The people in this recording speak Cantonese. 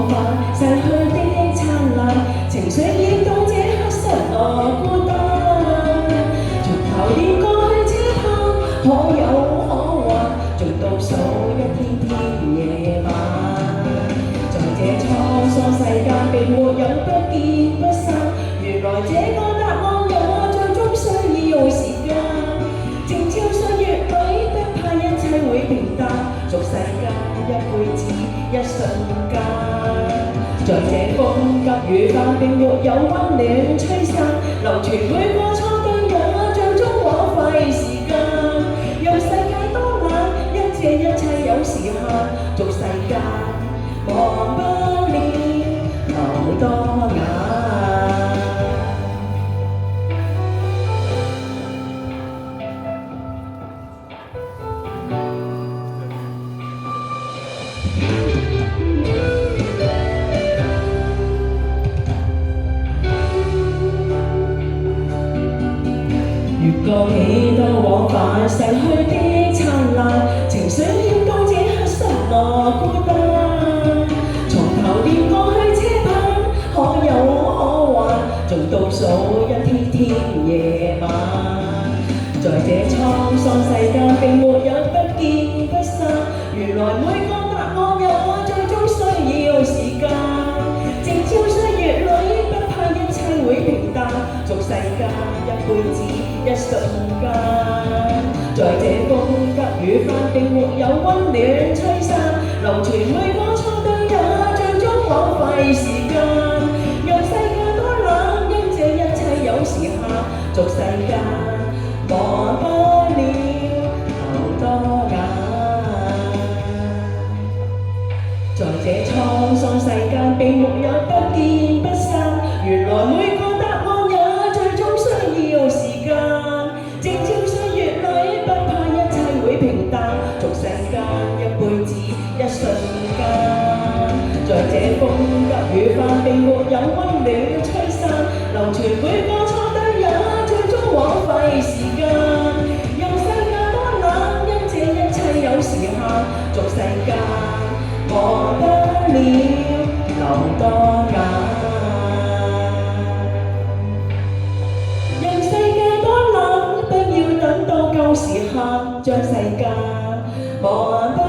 往返，逝去的燦爛，情緒已到這刻失落孤單。從頭連過去這盼，可有可還？仲倒數一天天夜晚。在這滄桑世間，並沒有不見不散。原來這個答案也最終需要時間。靜悄歲月裏，不怕一切會平淡。俗世間一輩子一瞬間，在這風急雨翻，並沒有溫暖吹散。流傳每個錯對也最終枉費時間。讓世界多冷，因這一切有時限。俗世間忘不了流多眼。越過幾多往返，逝去的燦爛，情緒要到這刻失落孤單。從頭連過去車盼，可有可還？仲倒數一天天夜晚。在這滄桑世間，並沒有不見不散。原來每個答案也最終需要時間。靜悄歲月裏，不怕一切會平淡。俗世間一輩子一瞬間，在這風急雨翻，並沒有溫暖吹散。流傳每個錯對也最終枉費時間。讓世界多冷，因這一切有時限。俗世間忘不了流多眼。在這滄桑世間，並沒有不見不散。原來每個答案也最終需要時間。靜悄歲月裏，不怕一切會平淡。俗世間一輩子一瞬間，在這風急雨翻，並沒有溫暖吹散。流傳每個錯對也最終枉費時間。讓世界多冷，因這一切有時限。俗世間忘不了流多眼。讓世界多冷，不要等到夠時限。將世間忘不